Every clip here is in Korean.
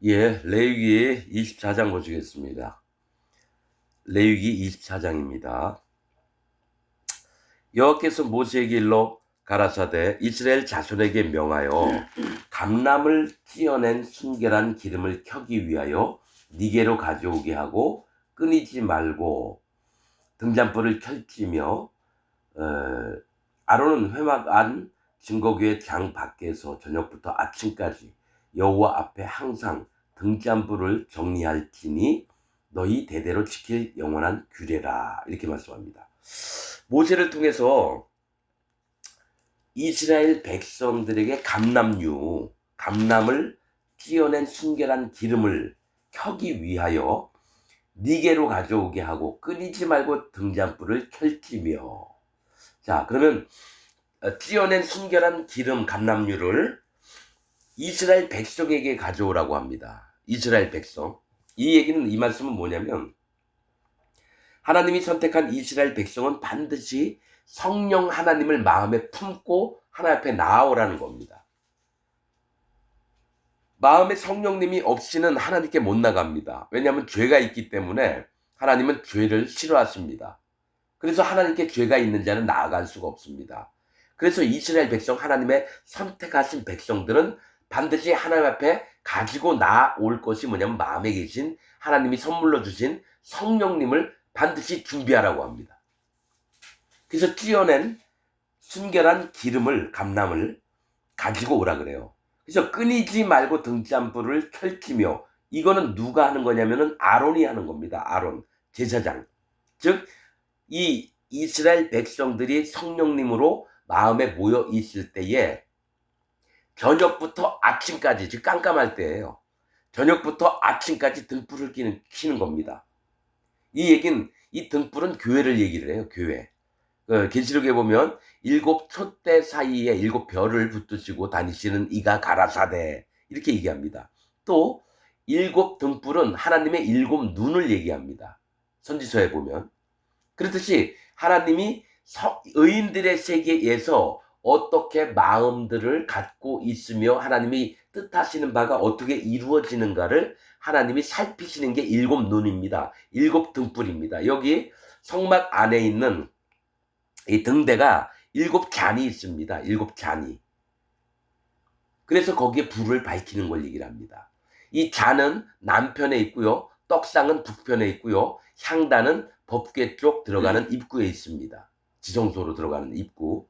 예, 레위기 24장 보시겠습니다. 레위기 24장입니다. 여호와께서 모세에게 일러 가라사대 이스라엘 자손에게 명하여 감람을 찌어낸 순결한 기름을 켜기 위하여 니게로 가져오게 하고 끊이지 말고 등잔불을 켤지며 아론은 회막 안 증거궤 장 밖에서 저녁부터 아침까지 여호와 앞에 항상 등잔불을 정리할지니 너희 대대로 지킬 영원한 규례라. 이렇게 말씀합니다. 모세를 통해서 이스라엘 백성들에게 감람을 찌어낸 순결한 기름을 켜기 위하여 니게로 가져오게 하고 끊이지 말고 등잔불을 켤지며. 자, 그러면 찌어낸 순결한 기름 감람류를 이스라엘 백성에게 가져오라고 합니다. 이스라엘 백성. 이 얘기는, 이 말씀은 뭐냐면 하나님이 선택한 이스라엘 백성은 반드시 성령 하나님을 마음에 품고 하나님 앞에 나아오라는 겁니다. 마음에 성령님이 없이는 하나님께 못 나갑니다. 왜냐하면 죄가 있기 때문에 하나님은 죄를 싫어하십니다. 그래서 하나님께 죄가 있는 자는 나아갈 수가 없습니다. 그래서 이스라엘 백성, 하나님의 선택하신 백성들은 반드시 하나님 앞에 가지고 나올 것이 뭐냐면 마음에 계신 하나님이 선물로 주신 성령님을 반드시 준비하라고 합니다. 그래서 찌어낸 순결한 기름을, 감람을 가지고 오라 그래요. 그래서 끊이지 말고 등잔불을 펼치며, 이거는 누가 하는 거냐면은 아론이 하는 겁니다. 아론, 제사장. 즉 이 이스라엘 백성들이 성령님으로 마음에 모여 있을 때에 저녁부터 아침까지, 즉 깜깜할 때예요. 저녁부터 아침까지 등불을 켜는 겁니다. 이 얘기는, 이 등불은 교회를 얘기를 해요. 교회. 계시록에 보면 7촛대 사이에 7별을 붙드시고 다니시는 이가 가라사대, 이렇게 얘기합니다. 또 7등불은 하나님의 7눈을 얘기합니다. 선지서에 보면. 그렇듯이 하나님이 의인들의 세계에서 어떻게 마음들을 갖고 있으며 하나님이 뜻하시는 바가 어떻게 이루어지는가를 하나님이 살피시는 게 7눈입니다. 7등불입니다. 여기 성막 안에 있는 이 등대가 7잔이 있습니다. 7잔이. 그래서 거기에 불을 밝히는 걸 얘기를 합니다. 이 잔은 남편에 있고요. 떡상은 북편에 있고요. 향단은 법궤 쪽 들어가는 입구에 있습니다. 지성소로 들어가는 입구.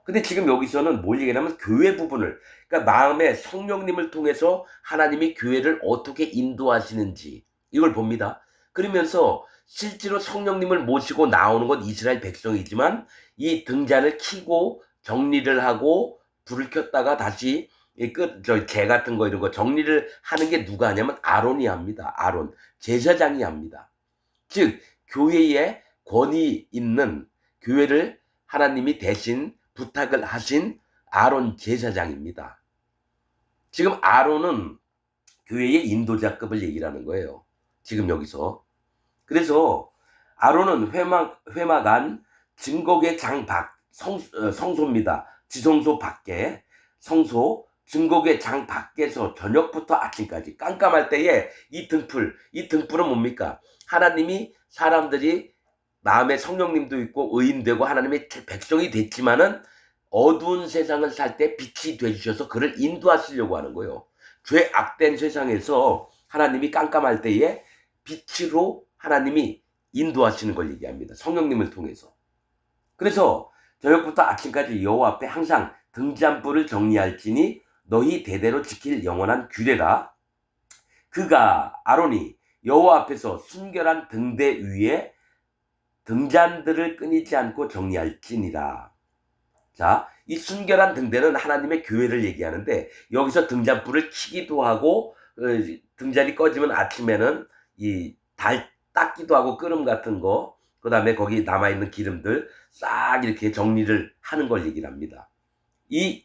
근데 지금 여기서는 뭘 얘기하냐면 교회 부분을, 그러니까 마음에 성령님을 통해서 하나님이 교회를 어떻게 인도하시는지 이걸 봅니다. 그러면서 실제로 성령님을 모시고 나오는 건 이스라엘 백성이지만 이 등잔을 켜고 정리를 하고 불을 켰다가 다시 재 같은 거 이런 거 정리를 하는 게 누가 하냐면 아론이 합니다. 아론, 제사장이 합니다. 즉 교회에 권위 있는, 교회를 하나님이 대신 부탁을 하신 아론 제사장입니다. 지금 아론은 교회의 인도자급을 얘기를 하는 거예요. 지금 여기서. 그래서 아론은 회막 안 증거궤 장 밖, 성소입니다. 지성소 밖에, 성소 증거궤 장 밖에서 저녁부터 아침까지 깜깜할 때에 이 등불은 뭡니까? 하나님이 사람들이 마음에 성령님도 있고 의인되고 하나님의 백성이 됐지만은 어두운 세상을 살 때 빛이 되주셔서 그를 인도하시려고 하는 거예요. 죄 악된 세상에서 하나님이 깜깜할 때에 빛으로 하나님이 인도하시는 걸 얘기합니다. 성령님을 통해서. 그래서 저녁부터 아침까지 여호와 앞에 항상 등잔불을 정리할지니 너희 대대로 지킬 영원한 규례라. 그가, 아론이 여호와 앞에서 순결한 등대 위에 등잔들을 끊이지 않고 정리할지니라. 자, 이 순결한 등대는 하나님의 교회를 얘기하는데 여기서 등잔불을 켜기도 하고 등잔이 꺼지면 아침에는 이 달 닦기도 하고 끓음 같은 거, 그 다음에 거기 남아있는 기름들 싹 이렇게 정리를 하는 걸 얘기를 합니다. 이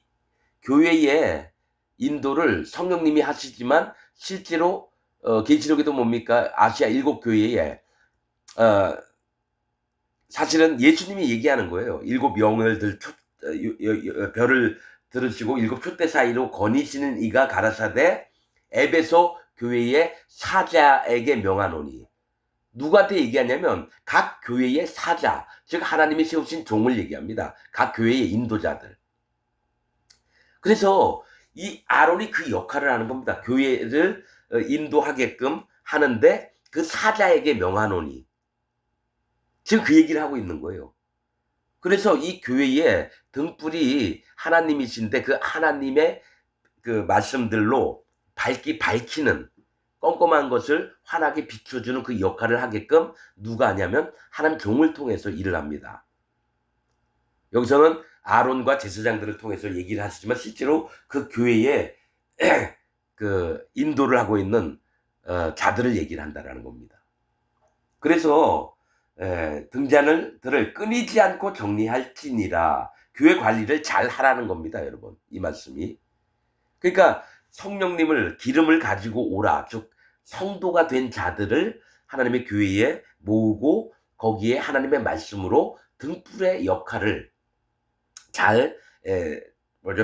교회의 인도를 성령님이 하시지만 실제로 계시록에도 뭡니까? 아시아 7교회에 사실은 예수님이 얘기하는 거예요. 7영을 별을 들으시고 7촛대 사이로 거니시는 이가 가라사대 에베소 교회의 사자에게 명하노니. 누구한테 얘기하냐면 각 교회의 사자, 즉 하나님이 세우신 종을 얘기합니다. 각 교회의 인도자들. 그래서 이 아론이 그 역할을 하는 겁니다. 교회를 인도하게끔 하는데 그 사자에게 명하노니. 지금 그 얘기를 하고 있는 거예요. 그래서 이 교회의 등불이 하나님이신데 그 하나님의 그 말씀들로 밝히는 껌껌한 것을 환하게 비춰주는 그 역할을 하게끔 누가 하냐면 하나님 종을 통해서 일을 합니다. 여기서는 아론과 제사장들을 통해서 얘기를 하시지만 실제로 그 교회에 그 인도를 하고 있는 자들을 얘기를 한다라는 겁니다. 그래서 등잔들을 끊이지 않고 정리할지니라. 교회 관리를 잘 하라는 겁니다, 여러분. 이 말씀이. 그러니까 성령님을 기름을 가지고 오라. 즉 성도가 된 자들을 하나님의 교회에 모으고 거기에 하나님의 말씀으로 등불의 역할을 잘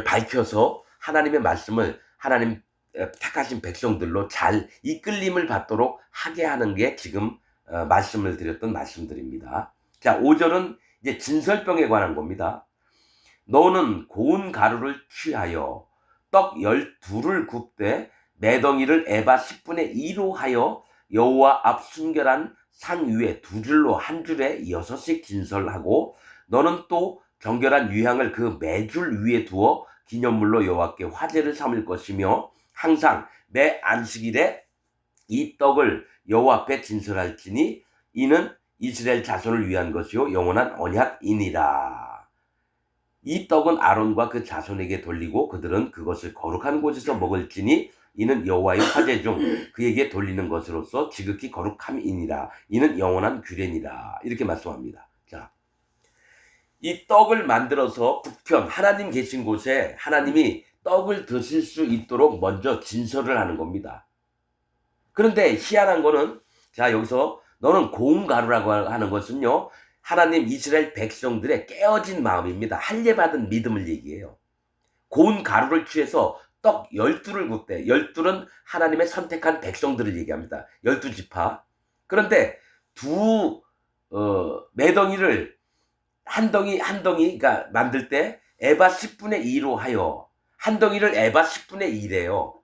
밝혀서 하나님의 말씀을 하나님 택하신 백성들로 잘 이끌림을 받도록 하게 하는 게 지금 말씀을 드렸던 말씀들입니다. 자, 5절은 이제 진설병에 관한 겁니다. 너는 고운 가루를 취하여 떡 12를 굽되 매덩이를 에바 10분의 2로 하여 여호와 앞 순결한 상 위에 두 줄로 한 줄에 6씩 진설하고 너는 또 정결한 유향을 그 매줄 위에 두어 기념물로 여호와께 화제를 삼을 것이며 항상 매 안식일에 이 떡을 여호와 앞에 진설할지니 이는 이스라엘 자손을 위한 것이요 영원한 언약이니라. 이 떡은 아론과 그 자손에게 돌리고 그들은 그것을 거룩한 곳에서 먹을지니 이는 여호와의 화제 중 그에게 돌리는 것으로서 지극히 거룩함이니라. 이는 영원한 규례니라. 이렇게 말씀합니다. 자, 이 떡을 만들어서 북편 하나님 계신 곳에 하나님이 떡을 드실 수 있도록 먼저 진설을 하는 겁니다. 그런데 희한한 거는 자 여기서 너는 고운 가루라고 하는 것은요 하나님 이스라엘 백성들의 깨어진 마음입니다. 할례받은 믿음을 얘기해요. 고운 가루를 취해서 떡 12를 굽되 12는 하나님의 선택한 백성들을 얘기합니다. 12지파. 그런데 두 매덩이를 한 덩이가 만들 때 에바 10분의 2로 하여 한 덩이를 에바 10분의 2래요.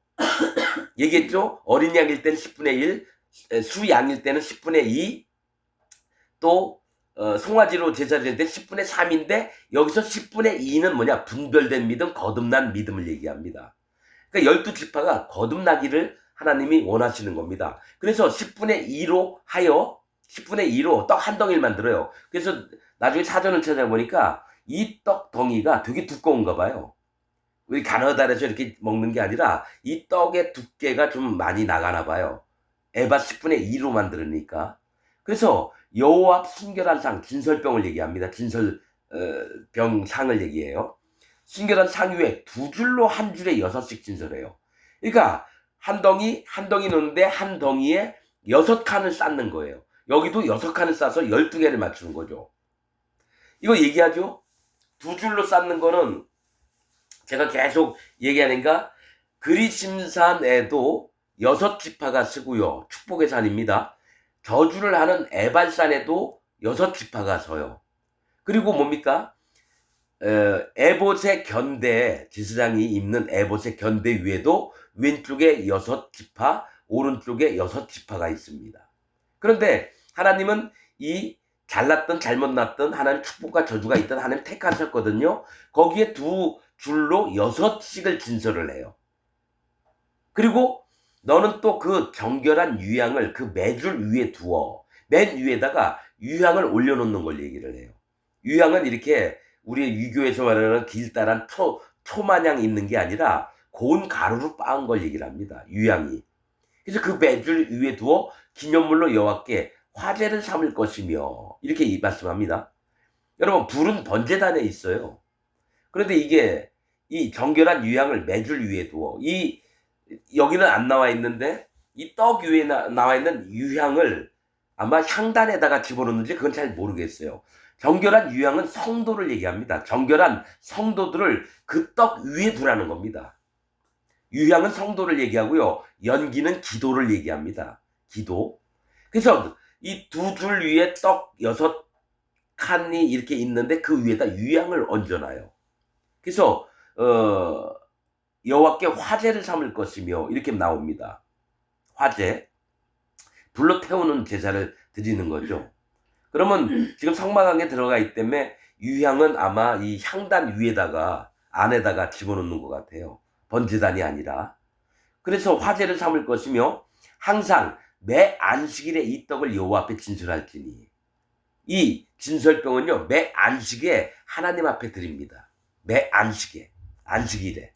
얘기했죠? 어린 양일 때는 10분의 1, 수양일 때는 10분의 2, 또 송아지로 제사 드릴 때 10분의 3인데 여기서 10분의 2는 뭐냐? 분별된 믿음, 거듭난 믿음을 얘기합니다. 그러니까 12지파가 거듭나기를 하나님이 원하시는 겁니다. 그래서 10분의 2로 하여 10분의 2로 떡 한 덩이를 만들어요. 그래서 나중에 사전을 찾아보니까 이 떡 덩이가 되게 두꺼운가 봐요. 우리 가나다에서 이렇게 먹는 게 아니라 이 떡의 두께가 좀 많이 나가나 봐요. 에바 10분의 2로 만들으니까. 그래서 여호와 앞 순결한 상, 진설병을 얘기합니다. 진설병 상을 얘기해요. 순결한 상 위에 두 줄로 한 줄에 6씩 진설해요. 그러니까 한 덩이 넣는데 한 덩이에 6칸을 쌓는 거예요. 여기도 6칸을 싸서 12개를 맞추는 거죠. 이거 얘기하죠? 두 줄로 쌓는 거는 제가 계속 얘기하니까 그리심산에도 6지파가 쓰고요. 축복의 산입니다. 저주를 하는 에발산에도 6지파가 서요. 그리고 뭡니까? 에봇의 견대, 제사장이 입는 에봇의 견대 위에도 왼쪽에 6지파, 오른쪽에 6지파가 있습니다. 그런데 하나님은 이 잘났든 잘못났든 하나님 축복과 저주가 있든 하나님 택하셨거든요. 거기에 두 줄로 6씩을 진설을 해요. 그리고 너는 또 그 정결한 유향을 그 매줄 위에 두어 맨 위에다가 유향을 올려놓는 걸 얘기를 해요. 유향은 이렇게 우리 유교에서 말하는 길다란 초마냥 있는 게 아니라 고운 가루로 빻은 걸 얘기를 합니다. 유향이. 그래서 그 매줄 위에 두어 기념물로 여호와께 화제를 삼을 것이며 이렇게 말씀합니다. 여러분 불은 번제단에 있어요. 그런데 이게 이 정결한 유향을 매줄 위에 두어 여기는 안 나와 있는데 이 떡 위에 나와 있는 유향을 아마 향단에다가 집어넣는지 그건 잘 모르겠어요. 정결한 유향은 성도를 얘기합니다. 정결한 성도들을 그 떡 위에 두라는 겁니다. 유향은 성도를 얘기하고요. 연기는 기도를 얘기합니다. 기도. 그래서 이 두 줄 위에 떡 6칸이 이렇게 있는데 그 위에다 유향을 얹어놔요. 그래서 여호와께 화제를 삼을 것이며 이렇게 나옵니다. 화제. 불로 태우는 제사를 드리는 거죠. 그러면 지금 성막안에 들어가 있기 때문에 유향은 아마 이 향단 위에다가 안에다가 집어넣는 것 같아요. 번제단이 아니라. 그래서 화제를 삼을 것이며 항상 매 안식일에 이 떡을 여호와 앞에 진설할지니. 이 진설병은요, 매 안식에 하나님 앞에 드립니다. 매 안식일에.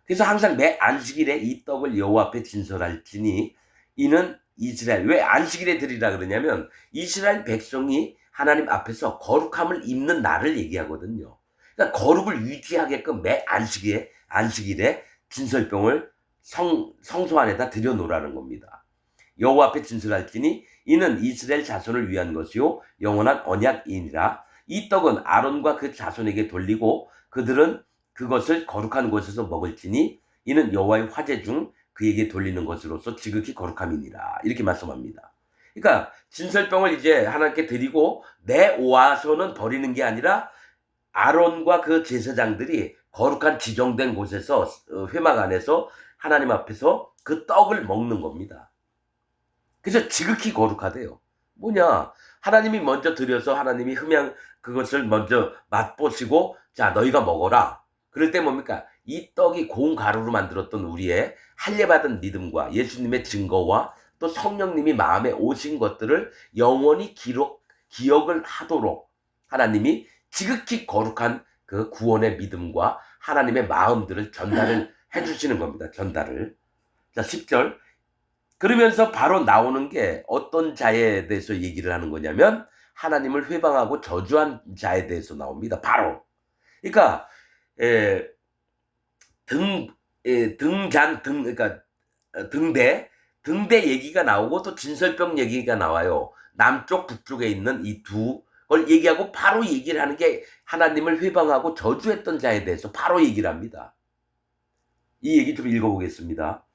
그래서 항상 매 안식일에 이 떡을 여호와 앞에 진설할지니 이는 이스라엘, 왜 안식일에 드리라 그러냐면 이스라엘 백성이 하나님 앞에서 거룩함을 입는 날을 얘기하거든요. 그러니까 거룩을 유지하게끔 매 안식일에 진설병을 성소 안에다 들여놓으라는 겁니다. 여호와 앞에 진설할지니 이는 이스라엘 자손을 위한 것이요 영원한 언약이니라. 이 떡은 아론과 그 자손에게 돌리고 그들은 그것을 거룩한 곳에서 먹을지니 이는 여호와의 화제 중 그에게 돌리는 것으로서 지극히 거룩함이니라. 이렇게 말씀합니다. 그러니까 진설병을 이제 하나님께 드리고 내와서는 버리는 게 아니라 아론과 그 제사장들이 거룩한 지정된 곳에서 회막 안에서 하나님 앞에서 그 떡을 먹는 겁니다. 그래서 지극히 거룩하대요. 뭐냐? 하나님이 먼저 드려서 하나님이 그것을 먼저 맛보시고 자 너희가 먹어라. 그럴 때 뭡니까? 이 떡이 고운 가루로 만들었던 우리의 할례받은 믿음과 예수님의 증거와 또 성령님이 마음에 오신 것들을 영원히 기억을 하도록 하나님이 지극히 거룩한 그 구원의 믿음과 하나님의 마음들을 전달을 해주시는 겁니다. 전달을. 자, 10절. 그러면서 바로 나오는 게 어떤 자에 대해서 얘기를 하는 거냐면 하나님을 회방하고 저주한 자에 대해서 나옵니다. 바로. 그러니까 그러니까 등대 얘기가 나오고 또 진설병 얘기가 나와요. 남쪽 북쪽에 있는 이 두 걸 얘기하고 바로 얘기를 하는 게 하나님을 회방하고 저주했던 자에 대해서 바로 얘기를 합니다. 이 얘기 좀 읽어보겠습니다.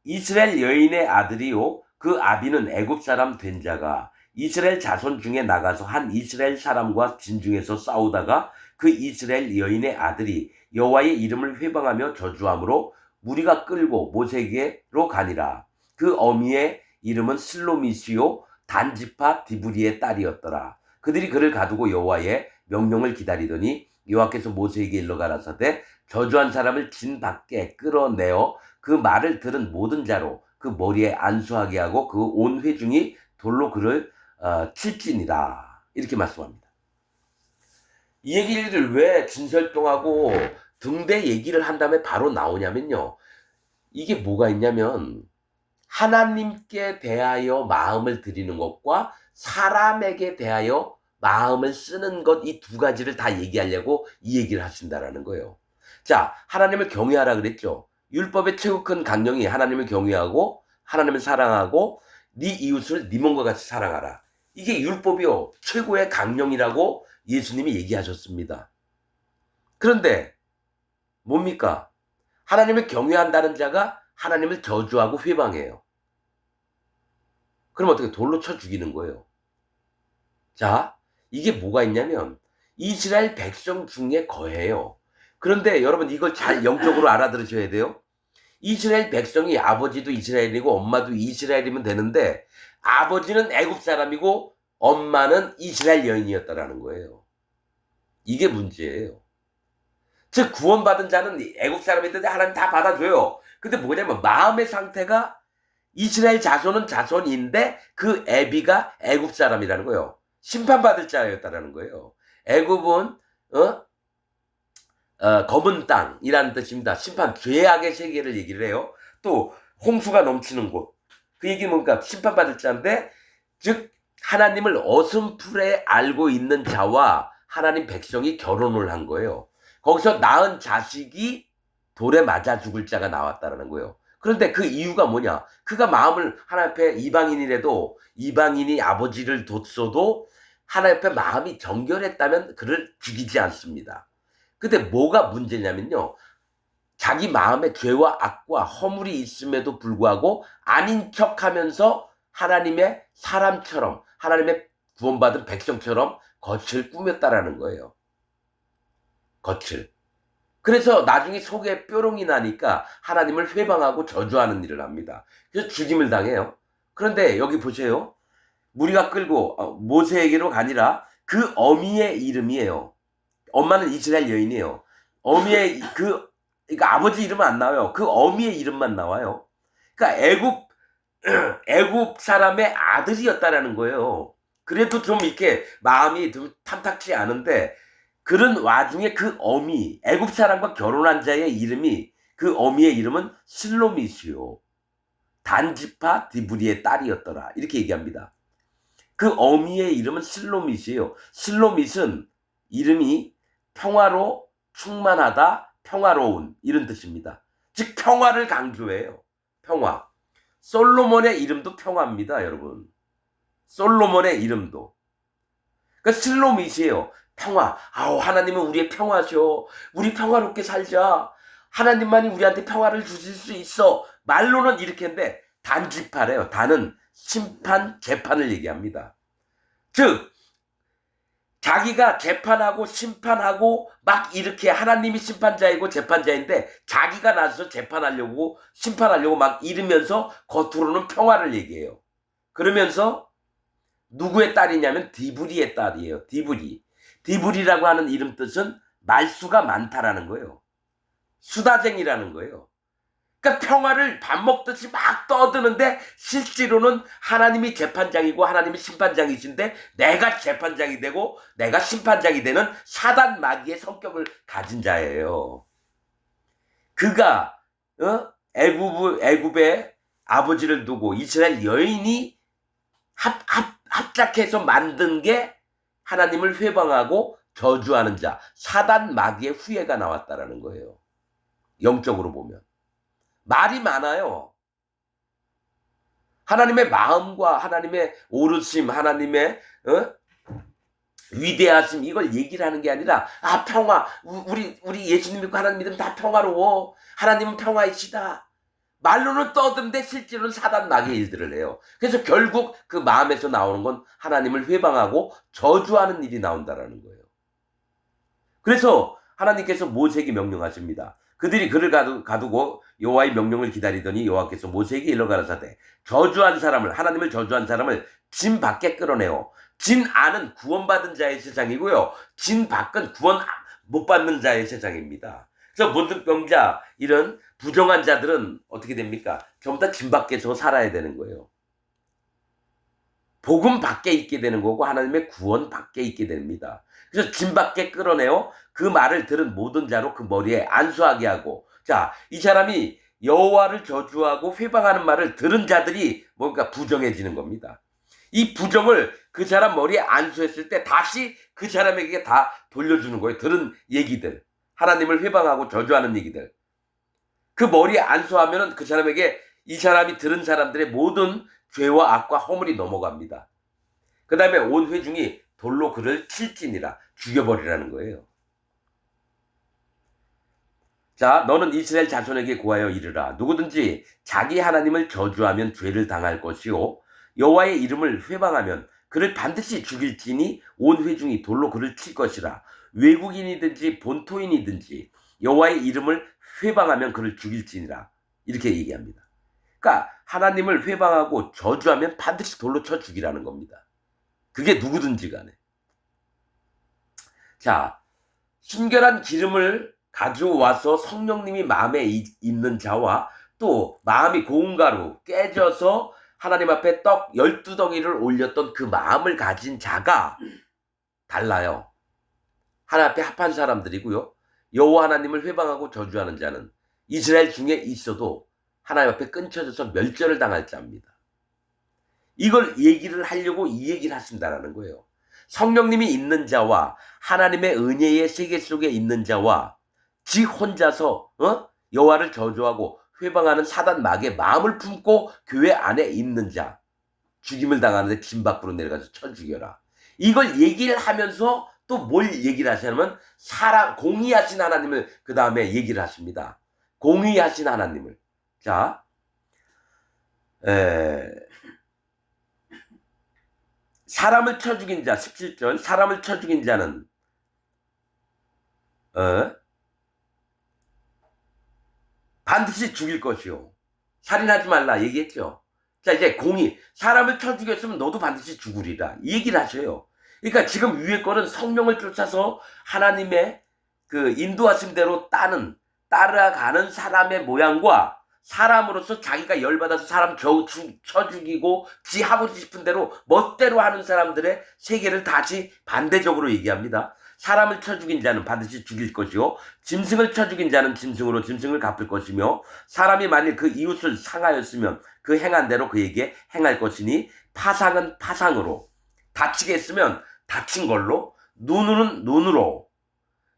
이스라엘 여인의 아들이요 그 아비는 애굽 사람 된 자가 이스라엘 자손 중에 나가서 한 이스라엘 사람과 진중에서 싸우다가 그 이스라엘 여인의 아들이 여호와의 이름을 회방하며 저주함으로 무리가 끌고 모세에게로 가니라. 그 어미의 이름은 슬로미시요 단지파 디브리의 딸이었더라. 그들이 그를 가두고 여호와의 명령을 기다리더니 여호와께서 모세에게 일러 가라사대 저주한 사람을 진 밖에 끌어내어 그 말을 들은 모든 자로 그 머리에 안수하게 하고 그 온 회중이 돌로 그를 칠지니라. 이렇게 말씀합니다. 이 얘기를 왜 진설병하고 등대 얘기를 한 다음에 바로 나오냐면요. 이게 뭐가 있냐면 하나님께 대하여 마음을 드리는 것과 사람에게 대하여 마음을 쓰는 것 이 두 가지를 다 얘기하려고 이 얘기를 하신다라는 거예요. 자, 하나님을 경외하라 그랬죠. 율법의 최고 큰 강령이 하나님을 경외하고 하나님을 사랑하고 네 이웃을 네 몸과 같이 사랑하라. 이게 율법이요. 최고의 강령이라고 예수님이 얘기하셨습니다. 그런데 뭡니까? 하나님을 경외한다는 자가 하나님을 저주하고 회방해요. 그럼 어떻게 돌로 쳐 죽이는 거예요. 자, 이게 뭐가 있냐면 이스라엘 백성 중에 거해요. 그런데 여러분 이걸 잘 영적으로 알아들으셔야 돼요. 이스라엘 백성이 아버지도 이스라엘이고 엄마도 이스라엘이면 되는데 아버지는 애굽 사람이고 엄마는 이스라엘 여인이었다라는 거예요. 이게 문제예요. 즉 구원받은 자는 애굽 사람인데 하나님 다 받아줘요. 근데 뭐냐면 마음의 상태가 이스라엘 자손은 자손인데 그 애비가 애굽 사람이라는 거예요. 심판받을 자였다라는 거예요. 애굽은 검은 땅이라는 뜻입니다. 심판, 죄악의 세계를 얘기를 해요. 또 홍수가 넘치는 곳. 그 얘기는 뭔가 심판받을 자인데 즉 하나님을 어슴풀에 알고 있는 자와 하나님 백성이 결혼을 한 거예요. 거기서 낳은 자식이 돌에 맞아 죽을 자가 나왔다는 거예요. 그런데 그 이유가 뭐냐? 그가 마음을 하나님 앞에 이방인이라도 이방인이 아버지를 뒀어도 하나님 앞에 마음이 정결했다면 그를 죽이지 않습니다. 근데 뭐가 문제냐면요. 자기 마음에 죄와 악과 허물이 있음에도 불구하고 아닌 척하면서 하나님의 사람처럼, 하나님의 구원받은 백성처럼 겉을 꾸몄다라는 거예요. 겉을. 그래서 나중에 속에 뾰롱이 나니까 하나님을 회방하고 저주하는 일을 합니다. 그래서 죽임을 당해요. 그런데 여기 보세요. 무리가 끌고 모세에게로 가니라 그 어미의 이름이에요. 엄마는 이스라엘 여인이에요. 어미의 그러니까 아버지 이름은 안 나와요. 그 어미의 이름만 나와요. 그러니까 애굽 사람의 아들이었다라는 거예요. 그래도 좀 이렇게 마음이 좀 탐탁치 않은데 그런 와중에 그 어미, 애굽 사람과 결혼한 자의 이름이 그 어미의 이름은 슬로밋이요. 단지파 디브리의 딸이었더라. 이렇게 얘기합니다. 그 어미의 이름은 슬로밋이에요. 슬로밋은 이름이 평화로 충만하다, 평화로운 이런 뜻입니다. 즉 평화를 강조해요. 평화. 솔로몬의 이름도 평화입니다, 여러분. 솔로몬의 이름도. 그러니까 슬로밋이에요. 평화. 하나님은 우리의 평화죠. 우리 평화롭게 살자. 하나님만이 우리한테 평화를 주실 수 있어. 말로는 이렇게 했는데 단지파래요. 단은 심판, 재판을 얘기합니다. 즉 자기가 재판하고 심판하고 막 이렇게 하나님이 심판자이고 재판자인데 자기가 나서서 재판하려고 심판하려고 막 이러면서 겉으로는 평화를 얘기해요. 그러면서 누구의 딸이냐면 디브리의 딸이에요. 디브리라고 하는 이름 뜻은 말수가 많다라는 거예요. 수다쟁이라는 거예요. 그러니까 평화를 밥 먹듯이 막 떠드는데 실제로는 하나님이 재판장이고 하나님이 심판장이신데 내가 재판장이 되고 내가 심판장이 되는 사단 마귀의 성격을 가진 자예요. 그가 애굽의 아버지를 두고 이스라엘 여인이 합작해서 만든 게 하나님을 회방하고 저주하는 자, 사단 마귀의 후예가 나왔다라는 거예요. 영적으로 보면. 말이 많아요. 하나님의 마음과 하나님의 오르심, 하나님의 위대하심 이걸 얘기를 하는 게 아니라 평화, 우리 예수님 믿고 하나님 믿으면 다 평화로워. 하나님은 평화이시다. 말로는 떠드는데 실제로는 사단 마귀의 일들을 해요. 그래서 결국 그 마음에서 나오는 건 하나님을 회방하고 저주하는 일이 나온다라는 거예요. 그래서 하나님께서 모세에게 명령하십니다. 그들이 그를 가두고 여호와의 명령을 기다리더니 여호와께서 모세에게 일러 가라사대 저주한 사람을 하나님을 저주한 사람을 진 밖에 끌어내어 진 안은 구원받은 자의 세상이고요. 진 밖은 구원 못 받는 자의 세상입니다. 그래서 문둥병자 이런 부정한 자들은 어떻게 됩니까? 전부 다 진 밖에서 살아야 되는 거예요. 복음 밖에 있게 되는 거고 하나님의 구원 밖에 있게 됩니다. 그래서 진 밖에 끌어내어 그 말을 들은 모든 자로 그 머리에 안수하게 하고 자, 이 사람이 여호와를 저주하고 회방하는 말을 들은 자들이 뭔가 부정해지는 겁니다. 이 부정을 그 사람 머리에 안수했을 때 다시 그 사람에게 다 돌려주는 거예요. 들은 얘기들. 하나님을 회방하고 저주하는 얘기들. 그 머리에 안수하면은 그 사람에게 이 사람이 들은 사람들의 모든 죄와 악과 허물이 넘어갑니다. 그 다음에 온 회중이 돌로 그를 칠지니라 죽여버리라는 거예요. 자, 너는 이스라엘 자손에게 고하여 이르라. 누구든지 자기 하나님을 저주하면 죄를 당할 것이요 여호와의 이름을 회방하면 그를 반드시 죽일지니 온 회중이 돌로 그를 칠 것이라. 외국인이든지 본토인이든지 여호와의 이름을 회방하면 그를 죽일지니라. 이렇게 얘기합니다. 그러니까 하나님을 회방하고 저주하면 반드시 돌로 쳐 죽이라는 겁니다. 그게 누구든지 간에. 자, 순결한 기름을 가져와서 성령님이 마음에 있는 자와 또 마음이 고운 가루 깨져서 하나님 앞에 떡 12덩이를 올렸던 그 마음을 가진 자가 달라요. 하나님 앞에 합한 사람들이고요. 여호와 하나님을 회방하고 저주하는 자는 이스라엘 중에 있어도 하나님 앞에 끊쳐져서 멸절을 당할 자입니다. 이걸 얘기를 하려고 이 얘기를 하신다라는 거예요. 성령님이 있는 자와 하나님의 은혜의 세계 속에 있는 자와 지 혼자서 여호와를 저주하고 회방하는 사단 마귀의 마음을 품고 교회 안에 있는 자 죽임을 당하는데 진 밖으로 내려가서 쳐 죽여라. 이걸 얘기를 하면서 또 뭘 얘기를 하시냐면 공의하신 하나님을 그 다음에 얘기를 하십니다. 공의하신 하나님을. 자, 사람을 쳐 죽인 자, 17절, 사람을 쳐 죽인 자는 반드시 죽일 것이요. 살인하지 말라 얘기했죠. 자, 이제 공의. 사람을 쳐 죽였으면 너도 반드시 죽으리라. 이 얘기를 하셔요. 그러니까 지금 위에 거는 성령을 쫓아서 하나님의 그 인도하심대로 따라가는 사람의 모양과 사람으로서 자기가 열받아서 사람 쳐 죽이고 지 하고 싶은 대로 멋대로 하는 사람들의 세계를 다시 반대적으로 얘기합니다. 사람을 쳐 죽인 자는 반드시 죽일 것이요, 짐승을 쳐 죽인 자는 짐승으로 짐승을 갚을 것이며, 사람이 만일 그 이웃을 상하였으면 그 행한 대로 그에게 행할 것이니, 파상은 파상으로, 다치게 했으면 다친 걸로, 눈은 눈으로,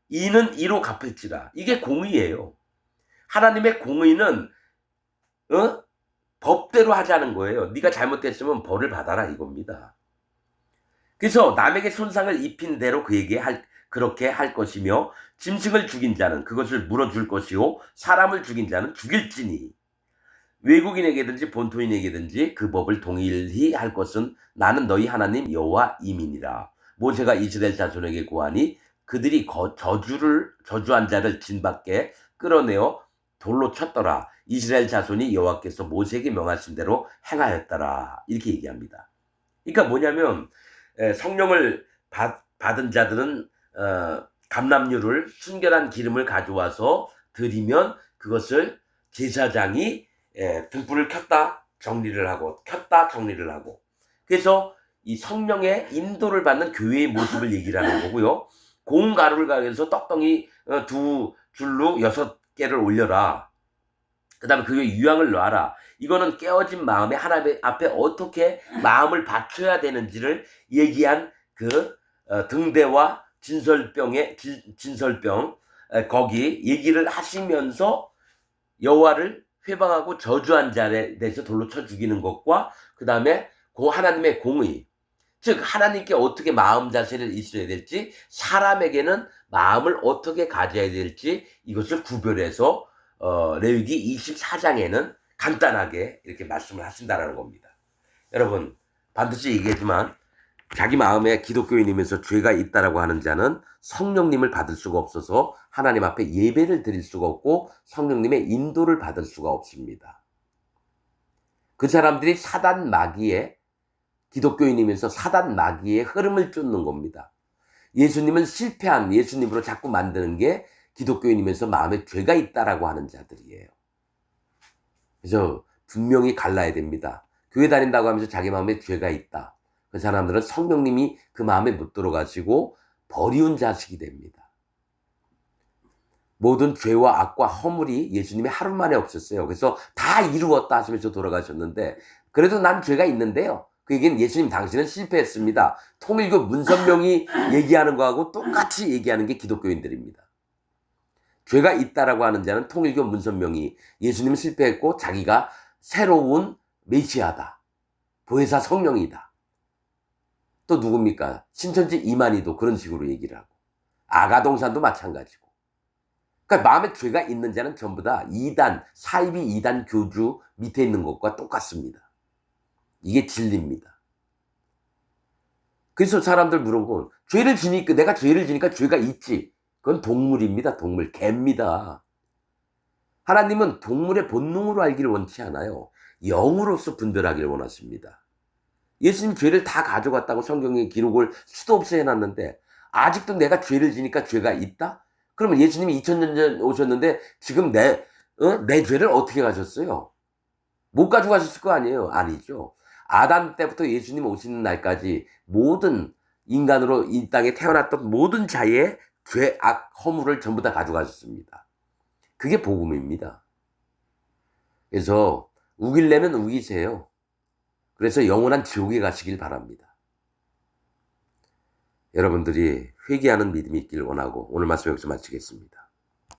이는 이로 갚을지라. 이게 공의예요. 하나님의 공의는 법대로 하자는 거예요. 네가 잘못됐으면 벌을 받아라 이겁니다. 그래서 남에게 손상을 입힌 대로 그에게 그렇게 할 것이며, 짐승을 죽인 자는 그것을 물어줄 것이요, 사람을 죽인 자는 죽일지니, 외국인에게든지 본토인에게든지 그 법을 동일히 할 것은 나는 너희 하나님 여호와임이니라. 모세가 이스라엘 자손에게 고하니 그들이 저주한 자를 진 밖에 끌어내어 돌로 쳤더라. 이스라엘 자손이 여호와께서 모세에게 명하신 대로 행하였더라. 이렇게 얘기합니다. 그러니까 뭐냐면 성령을 받은 자들은 감람류를, 순결한 기름을 가져와서 드리면 그것을 제사장이 등불을 켰다 정리를 하고, 그래서 이 성령의 인도를 받는 교회의 모습을 얘기를 하는 거고요. 고운 가루를 가해서 떡덩이 2줄로 6개를 올려라. 그 다음에 그게 유향을 놔라. 이거는 깨어진 마음에 하나님 앞에 어떻게 마음을 바쳐야 되는지를 얘기한 그 등대와 진설병 거기 얘기를 하시면서 여호와를 회방하고 저주한 자에 대해서 돌로 쳐 죽이는 것과, 그 다음에 하나님의 공의, 즉 하나님께 어떻게 마음 자세를 있어야 될지, 사람에게는 마음을 어떻게 가져야 될지, 이것을 구별해서 레위기 24장에는 간단하게 이렇게 말씀을 하신다라는 겁니다. 여러분, 반드시 얘기하지만 자기 마음에 기독교인이면서 죄가 있다라고 하는 자는 성령님을 받을 수가 없어서 하나님 앞에 예배를 드릴 수가 없고 성령님의 인도를 받을 수가 없습니다. 그 사람들이 사단 마귀의, 기독교인이면서 사단 마귀의 흐름을 쫓는 겁니다. 예수님은 실패한 예수님으로 자꾸 만드는 게 기독교인이면서 마음에 죄가 있다라고 하는 자들이에요. 그래서 분명히 갈라야 됩니다. 교회 다닌다고 하면서 자기 마음에 죄가 있다, 그 사람들은 성령님이 그 마음에 못 들어가시고 버리운 자식이 됩니다. 모든 죄와 악과 허물이 예수님이 하루 만에 없었어요. 그래서 다 이루었다 하시면서 돌아가셨는데, 그래도 난 죄가 있는데요, 그 얘기는 예수님 당신은 실패했습니다. 통일교 문선명이 얘기하는 거하고 똑같이 얘기하는 게 기독교인들입니다. 죄가 있다라고 하는 자는 통일교 문선명이 예수님은 실패했고 자기가 새로운 메시아다, 보혜사 성령이다. 또 누굽니까? 신천지 이만희도 그런 식으로 얘기를 하고, 아가동산도 마찬가지고. 그러니까 마음에 죄가 있는 자는 전부 다 사이비 이단 교주 밑에 있는 것과 똑같습니다. 이게 진리입니다. 그래서 사람들 물어보면 내가 죄를 지니까 죄가 있지. 그건 동물입니다. 동물. 개입니다. 하나님은 동물의 본능으로 알기를 원치 않아요. 영으로서 분별하기를 원하십니다. 예수님 죄를 다 가져갔다고 성경에 기록을 수도 없이 해놨는데 아직도 내가 죄를 지니까 죄가 있다? 그러면 예수님이 2000년 전 오셨는데 지금 내 죄를 어떻게 가졌어요? 못 가져가셨을 거 아니에요? 아니죠. 아담 때부터 예수님 오시는 날까지 모든 인간으로 이 땅에 태어났던 모든 자의 죄, 악, 허물을 전부 다 가져가셨습니다. 그게 복음입니다. 그래서 우길래면 우기세요. 그래서 영원한 지옥에 가시길 바랍니다. 여러분들이 회개하는 믿음이 있길 원하고 오늘 말씀 여기서 마치겠습니다.